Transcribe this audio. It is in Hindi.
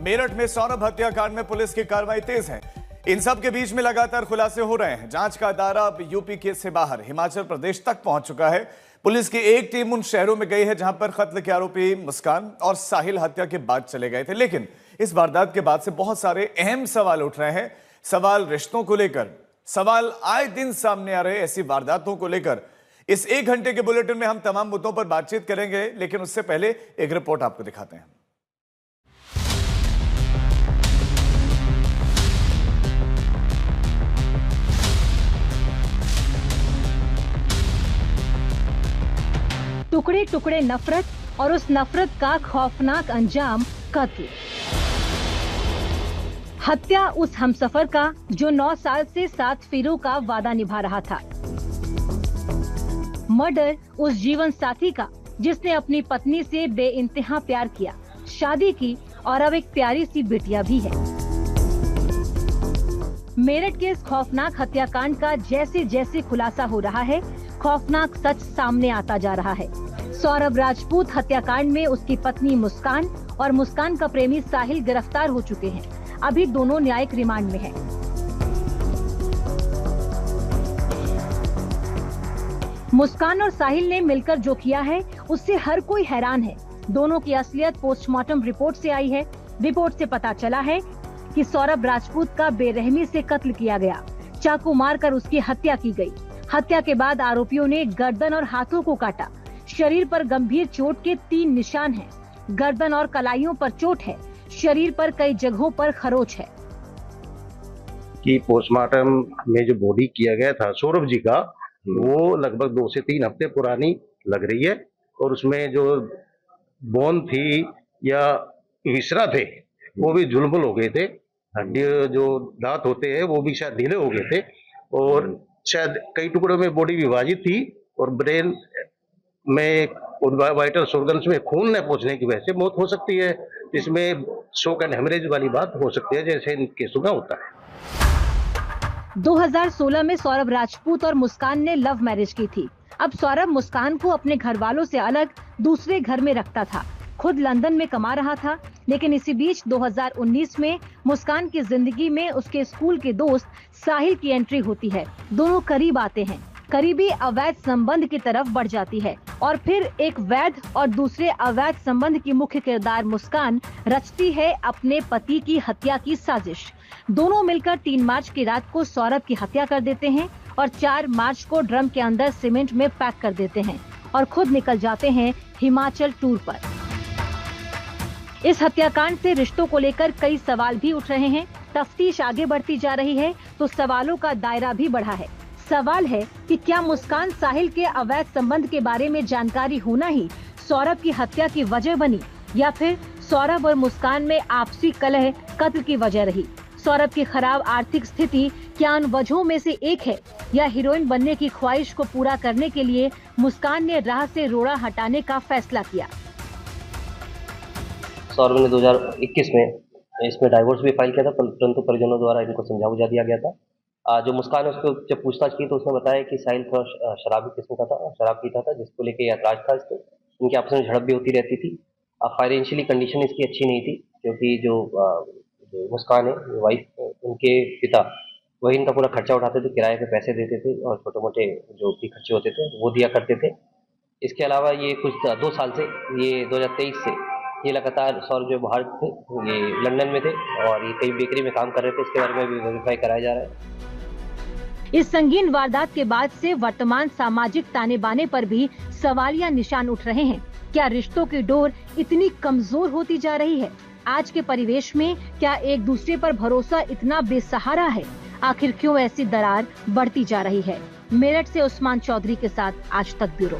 मेरठ में सौरभ हत्याकांड में पुलिस की कार्रवाई तेज है। इन सब के बीच में लगातार खुलासे हो रहे हैं। जांच का दायरा अब यूपी के से बाहर हिमाचल प्रदेश तक पहुंच चुका है। पुलिस की एक टीम उन शहरों में गई है जहां पर कत्ल के आरोपी मुस्कान और साहिल हत्या के बाद चले गए थे। लेकिन इस वारदात के बाद से बहुत सारे अहम सवाल उठ रहे हैं। सवाल रिश्तों को लेकर, सवाल आए दिन सामने आ रहे ऐसी वारदातों को लेकर। इस 1 घंटे के बुलेटिन में हम तमाम मुद्दों पर बातचीत करेंगे, लेकिन उससे पहले एक रिपोर्ट आपको दिखाते हैं। टुकड़े टुकड़े नफरत और उस नफरत का खौफनाक अंजाम कत्ल। हत्या उस हमसफर का जो 9 साल से साथ फेरों का वादा निभा रहा था। मर्डर उस जीवन साथी का जिसने अपनी पत्नी से बेइंतहा प्यार किया, शादी की और अब एक प्यारी सी बिटिया भी है। मेरठ के इस खौफनाक हत्याकांड का जैसे जैसे खुलासा हो रहा है, खौफनाक सच सामने आता जा रहा है। सौरभ राजपूत हत्याकांड में उसकी पत्नी मुस्कान और मुस्कान का प्रेमी साहिल गिरफ्तार हो चुके हैं। अभी दोनों न्यायिक रिमांड में हैं। मुस्कान और साहिल ने मिलकर जो किया है उससे हर कोई हैरान है। दोनों की असलियत पोस्टमार्टम रिपोर्ट से आई है। रिपोर्ट से पता चला है कि सौरभ राजपूत का बेरहमी से कत्ल किया गया। चाकू मारकर उसकी हत्या की गई। हत्या के बाद आरोपियों ने गर्दन और हाथों को काटा। शरीर पर गंभीर चोट के 3 निशान हैं। गर्दन और कलाइयों पर चोट है। शरीर पर कई जगहों पर खरोच है। कि पोस्टमार्टम में जो बॉडी किया गया था सौरभ जी का, वो लगभग 2 से 3 हफ्ते पुरानी लग रही है। और उसमें जो बोन थी या विसरा थे वो भी झुलमुल हो गए थे। हड्डी जो दांत होते हैं वो भी शायद ढीले हो गए थे और शायद कई टुकड़ों में बॉडी विभाजित थी और ब्रेन में वाइटल ऑर्गन्स में खून न पहुंचने की वजह से मौत हो सकती है। इसमें शॉक एंड हेमरेज वाली बात हो सकती है, जैसे इन केसों में होता है। 2016 में सौरभ राजपूत और मुस्कान ने लव मैरिज की थी। अब सौरभ मुस्कान को अपने घर वालों से अलग दूसरे घर में रखता था। खुद लंदन में कमा रहा था। लेकिन इसी बीच 2019 में मुस्कान की जिंदगी में उसके स्कूल के दोस्त साहिल की एंट्री होती है। दोनों करीब आते हैं। करीबी अवैध संबंध की तरफ बढ़ जाती है और फिर एक वैध और दूसरे अवैध संबंध की मुख्य किरदार मुस्कान रचती है अपने पति की हत्या की साजिश। दोनों मिलकर 3 मार्च की रात को सौरभ की हत्या कर देते हैं और 4 मार्च को ड्रम के अंदर सीमेंट में पैक कर देते हैं और खुद निकल जाते हैं हिमाचल टूर पर। इस हत्याकांड से रिश्तों को लेकर कई सवाल भी उठ रहे हैं। तफ्तीश आगे बढ़ती जा रही है तो सवालों का दायरा भी बढ़ा है। सवाल है कि क्या मुस्कान साहिल के अवैध संबंध के बारे में जानकारी होना ही सौरभ की हत्या की वजह बनी, या फिर सौरभ और मुस्कान में आपसी कलह कत्ल की वजह रही। सौरभ की खराब आर्थिक स्थिति क्या उन वजहों में से एक है, या हीरोइन बनने की ख्वाहिश को पूरा करने के लिए मुस्कान ने राह से रोड़ा हटाने का फैसला किया। सौरभ ने 2021 में इसमें डाइवोर्स भी फाइल किया था, परंतु परिजनों द्वारा इनको समझा बुझा दिया गया था। जो मुस्कान है उसको जब पूछताछ की तो उसने बताया कि साहिल थोड़ा शराबी किस्म का था, शराब पीता था, जिसको लेके ऐतराज था इसको। उनकी आपस में झड़प भी होती रहती थी। फाइनेंशियली कंडीशन इसकी अच्छी नहीं थी, क्योंकि जो मुस्कान है वाइफ, उनके पिता वही इनका पूरा खर्चा उठाते थे, किराए पे पैसे देते थे और छोटे मोटे जो भी खर्चे होते थे वो दिया करते थे। इसके अलावा ये कुछ 2 साल से, ये 2023 से ये लगातार सौरभ जो बाहर थे, ये लंदन में थे और ये कई बेकरी में काम कर रहे थे। इसके बारे में भी वेरीफाई कराया जा रहा है। इस संगीन वारदात के बाद से वर्तमान सामाजिक ताने बाने पर भी सवालिया निशान उठ रहे हैं। क्या रिश्तों की डोर इतनी कमजोर होती जा रही है? आज के परिवेश में क्या एक दूसरे पर भरोसा इतना बेसहारा है? आखिर क्यों ऐसी दरार बढ़ती जा रही है? मेरठ से उस्मान चौधरी के साथ आज तक ब्यूरो।